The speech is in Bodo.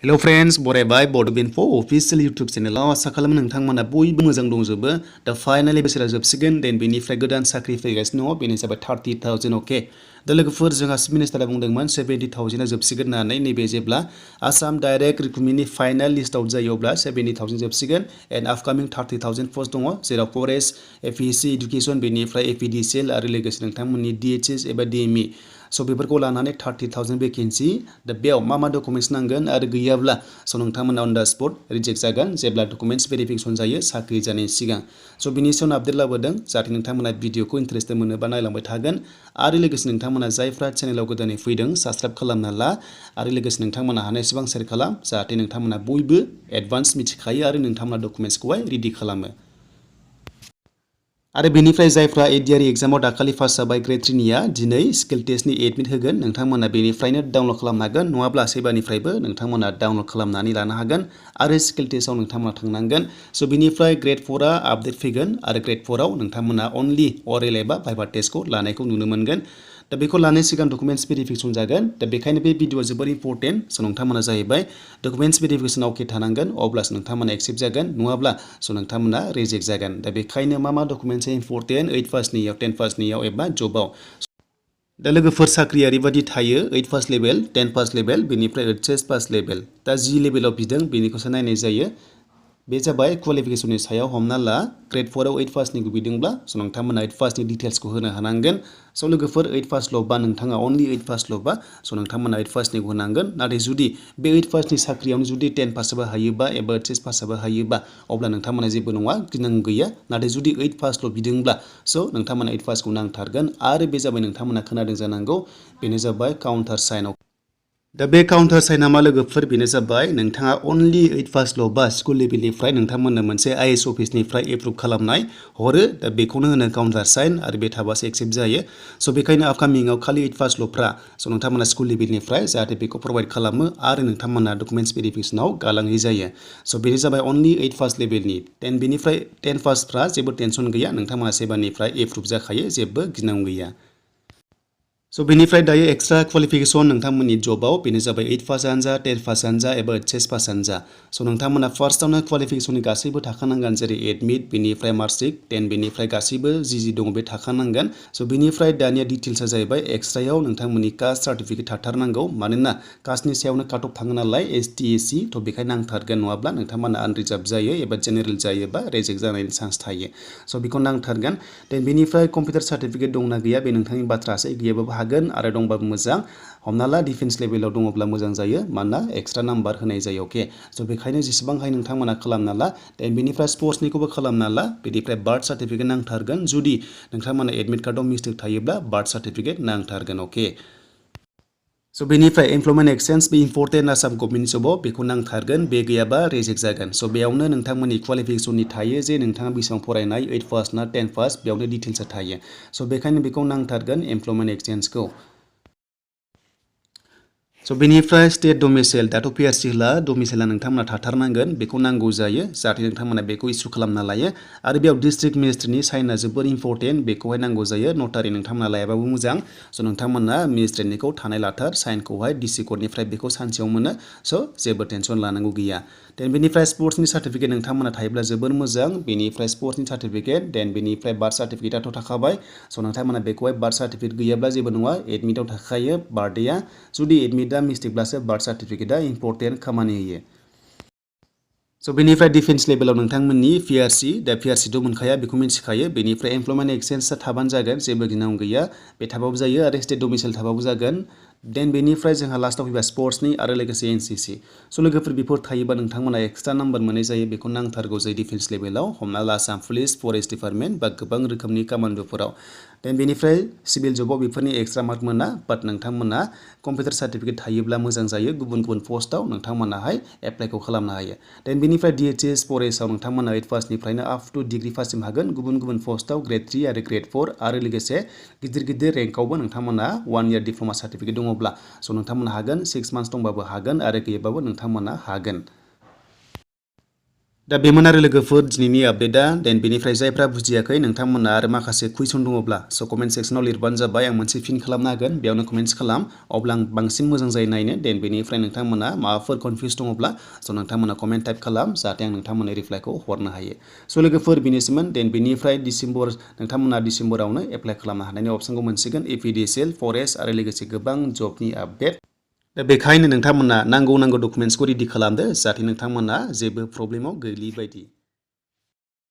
Hello friends, बरायबाय Bodo official YouTube channel आसा खालामो नोंथांमोना बयबो मोजां दंजोबो दा फाइनाली बोसोरा जोबसिगोन देन बेनिफ्राय गोदान साख्रि फैगासिनो दङ बेनो जाबाय 30,000 अके दा लोगोफोर जोंहा चिफ मिनिस्टारा बुंदोंमोन 70,000 जोबसिगोन होननानै नैबे जेब्ला आसाम डाइरेक्ट रिक्रुटमेन्टनि फाइनाल लिस्ट आउट जायो अब्ला 70,000 जोबसिगोन एन्ड आपकामिं 30,000 पस्ट दङ जेराव फरेस्ट एपीएससी एडुकेशन बेनिफ्राय APDCL आरो लोगोसे नोंथांमोननि DHS एबा DME स' बेफोरखौ लानानै 30,000 भेकेन्सि दा बेयाव मा डकुमेन्ट्स नांगोन आरो गैयाब्ला स' नोंथांमोना अन दा स्पट रिजेक्ट जागोन जेब्ला डकुमेन्ट्स भेरिफिकेसन जायो साख्रि जानायनि सिगां स' बिनि सायावनो आपडेट लाबोदों जाहाथे नोंथांमोना भिडिअखौ इन्टारेस्टेड मोनोबा नायलांबाय थागोन आरो लोगोसे नोंथांमोना जायफ्रा चेनेलाव गोदानै फैदों साबस्क्राइब खालामना ला आरो लोगोसे नोंथांमोना हानायसेबां शेयार खालाम जाहाथे नोंथांमोना बयबो एडभान्स मिथिखायो आरो नोंथांमोना डकुमेन्ट्सखौहाय रेडि खालामो आरो बेनिफ्राय जायफ्रा 8 इयार एग्जामाव दाखालि पास जाबाय ग्रेड 3 निया दिनै स्किल टेस्टनि एडमिट होगोन नोंथांमोना बेनिफ्रायनो डाउनलड खालामनो हागोन नङाब्ला सेबानिफ्रायबो नोंथांमोना डाउनलड खालामनानै लानो हागोन आरो स्किल टेस्टआव नोंथांमोना थांनांगोन स' बेनिफ्राय ग्रेड 4 आ आपडेट फैगोन आरो ग्रेड 4 आव नोंथांमोना अनलि अरेल एबा भाइभा टेस्टखौ लानायखौ नुनो मोनगोन दा बेखौ लानाय सिगां डकुमेन्ट्स भेरिफिकेसन जागोन दा बेखायनो बे भिडिअआ जोबोर इम्पर्टेन्ट स' नोंथांमोना जाहैबाय डकुमेन्ट्स भेरिफिकेसन अके थानांगोन अब्लासो नोंथांमोना एक्सेप्ट जागोन नङाब्ला स' नोंथांमोना रिजेक्ट जागोन दा बेखायनो मा डकुमेन्ट्सआ इम्पर्टेन्ट 8 पासनियाव 10 पासनियाव एबा जबाव दा लोगोफोर साख्रिया ओरैबायदि थायो 8 पास लेभेल 10 पास लेभेल बेनिफ्राय HS पास लेभेल दा जि लेभेलाव बिदों बेनिखौसो नायनाय जायो बे जाबाय क्वालिफिकेसननि सायाव हमना ला ग्रेड 4 आव 8 पासनिखौ बिदोंब्ला स' नोंथांमोना 8 पासनि डिटेल्सखौ होनो हानांगोन स' लोगोफोर 8 पासल'बा नोंथाङा अनलि 8 पासल'बा स' नोंथांमोना 8 पासनिखौ होनांगोन नाथाय जुदि बे 8 पासनि साख्रियावनो जुदि 10 पासआबो हायोबा एबा HS पासआबो हायोबा अब्ला नोंथांमोना जेबो नङा गिनांगौ गैया नाथाय जुदि 8 पासल' बिदोंब्ला स' नोंथांमोना 8 पासखौ नांथारगोन आरो बे जाबाय नोंथांमोना खोनादों जानांगौ बेनो जाबाय काउन्टार साइन दा बे काउन्टार साइना मा लोगोफोर बेनो जाबाय नोंथाङा अनलि 8 पासल' बा स्कुल लेभेलनिफ्राय नोंथांमोननो मोनसे IAS अफिसनिफ्राय एप्रुभ खालामनाय हरो दा बेखौनो होनो काउन्टार साइन आरो बे थाबासो एक्सेप्ट जायो स' बेखायनो आपकामिंआव खालि 8 पासल'फ्रा स' नोंथांमोना स्कुल लेभेलनिफ्राय जाहाथे बेखौ प्रभाइड खालामो आरो नोंथांमोना डकुमेन्ट्स भेरिफिकेसनाव गालाङै जायो स' बेनो जाबाय अनलि 8 पास लेभेलनि बेनिफ्राय 10 पासफ्रा जेबो टेनसन गैया नोंथांमोना सेबानिफ्राय एप्रुभ जाखायो जेबो गिनांगौ गैया स' बेनिफ्राय दायो एक्सट्रा क्वालिफिकेसन नोंथांमोननि जबाव बेनो जाबाय 8 पासआनो जा 10 पासआनो जा एबा HS पासआनो जा स' नोंथांमोना फार्स्टआवनो क्वालिफिकेसननि गासैबो थाखानांगोन जेरै एडमिट बेनिफ्राय मार्कशिट 10 बेनिफ्राय गासैबो जि दङ बे थाखानांगोन स' बेनिफ्राय दानिया डिटेल्सआ जाहैबाय एक्सट्रायाव नोंथांमोननि कास्ट सार्टिफिकेट थाथारनांगौ मानोना कास्टनि सायावनो काट अफ थाङो नालाय ST SC थ' बेखायनो नांथारगोन नङाब्ला नोंथांमोना आनरिजार्भ जायो एबा जेनेरेल जायोबा रिजेक्ट जानायनि चान्स थायो स' बेखौ नांथारगोन देन बेनिफ्राय कम्पिउटार सार्टिफिकेट दंना गैया बे नोंथांनि बाथ्रासो गैयाबाबो हागोन आरो दंबाबो मोजां हमना ला डिफेन्स लेभेलाव दङब्ला मोजां जायो मानोना एक्सट्रा नाम्बार होनाय जायो अके स' बेखायनो जेसेबां हायो नोंथांमोना खालामना ला देन बेनिफ्राय स्पर्ट्सनिखौबो खालामना ला बेनिफ्राय बार्थ सार्टिफिकेट नांथारगोन जुदि नोंथांमोना एडमिट कार्डआव मिस्टेक थायोब्ला बार्थ सार्टिफिकेट नांथारगोन अके स' बेनिफ्राय एमप्लयमेन्ट एक्सचेन्ज बे इम्पर्टेन्ट आसाम गभर्नमेन्ट जबाव बेखौ नांथारगोन बे गैयाबा रिजेक्ट जागोन स' बेयावनो नोंथांमोननि क्वालिफिकेसननि थायो जे नोंथाङा बेसेबां फरायनाय 8 पास ना 10 पास बेयावनो डिटेल्सआ थायो स' बेखायनो बेखौ नांथारगोन एमप्लयमेन्ट एक्सचेन्जखौ स' बेनिफ्राय स्टेट डमिसाइल दाथ' PRC होला डमिसाइला नोंथांमोना थाथारनांगोन बेखौ नांगौ जायो जाहाथे नोंथांमोना बेखौ इसु खालामना लायो आरो बेयाव डिस्ट्रिक्ट मिनिस्ट्रिनि साइनआ जोबोर इम्पर्टेन्ट बेखौहाय नांगौ जायो नटारि नोंथांमोना लायाबाबो मोजां स' नोंथांमोना मिनिस्ट्रिनिखौ थानाय लाथार साइनखौहाय DC कर्टनिफ्राय बेखौ सानसेयाव मोनो स' जेबो टेनसन लानांगौ गैया देन बेनिफ्राय स्पर्ट्सनि सार्टिफिकेट नोंथांमोना थायोब्ला जोबोर मोजां बेनिफ्राय स्पर्ट्सनि सार्टिफिकेट देन बेनिफ्राय बार्थ सार्टिफिकेटआथ' थाखाबाय स' नोंथांमोना बेखौहाय बार्थ सार्टिफिकेट गैयाब्ला जेबो नङा एडमिटआव थाखायो बार्थडेआ जुदि एडमिटआ मिस्टेकब्लासो बार्थ सार्टिफिकेटआ इम्पर्टेन्ट खामानि होयो स' बेनिफ्राय डिफेन्स लेभेलाव नोंथांमोननि PRC दा PRCथ' मोनखाया बेखौ मिथिखायो बेनिफ्राय एमप्लयमेन्ट एक्सचेन्जआ थाबानो जागोन जेबो गिनांगौ गैया बे थाबाबो जायो आरो स्टेट डमिसाइल थाबाबो जागोन देन बेनिफ्राय जोंहा लास्टआव फैबा स्पर्ट्सनि आरो लोगोसे NCC स' लोगोफोर बेफोर थायोबा नोंथांमोना एक्सट्रा नाम्बार मोननाय जायो बेखौ नांथारगौ जायो डिफेन्स लेभेलाव हमना ला आसाम पुलिस फरेस्ट डिपार्टमेन्ट बा गोबां रोखोमनि कमान्ड'फोराव देन बेनिफ्राय सिभिल जबाव बेफोरनि एक्सट्रा मार्क मोना बाट नोंथांमोना कम्पिउटार सार्टिफिकेट थायोब्ला मोजां जायो गुबुन गुबुन पस्टआव नोंथांमोनाहाय एप्लाइखौ खालामनो हायो देन बेनिफ्राय DHS फरेस्टआव नोंथांमोना 8 पासनिफ्रायनो आप टु डिग्री पाससिम हागोन गुबुन गुबुन पस्टआव ग्रेड 3 आरो ग्रेड 4 आरो लोगोसे गिदिर गिदिर रेंकआवबो नोंथांमोना 1 इयार डिप्ल'मा सार्टिफिकेट दङब्ला स' नोंथांमोना हागोन 6 मान्थ्स दंबाबो हागोन आरो गैयाबाबो नोंथांमोना हागोन दा बेमोन आरो लोगोफोर दिनैनि आपडेटआ देन बेनिफ्राय जायफ्रा बुजियाखै नोंथांमोना आरो माखासे कुइसन दङब्ला स' कमेन्ट सेक्सनाव लिरबानो जाबाय आं मोनसे फिन खालामनो हागोन बेयावनो कमेन्ट्स खालाम अब्ला आं बांसिन मोजां जायो नायनो देन बेनिफ्राय नोंथांमोना माबाफोर कनफिउस दङब्ला स' नोंथांमोना कमेन्ट टाइप खालाम जाहाथे आं नोंथांमोननि रिप्लाइखौ हरनो हायो स' लोगोफोर बेनिसिमोन देन बेनिफ्राय नोंथांमोना डिसेम्बरावनो एप्लाइ खालामनो हानायनि अपसनखौ मोनसिगोन APDCL फरेस्ट आरो लोगोसे गोबां जबनि आपडेट दा बेखायनो नोंथांमोना नांगौ डकुमेन्ट्सखौ रेडि खालामदो जाहाथे नोंथांमोना जेबो प्रब्लेमाव गोग्लैयै बायदि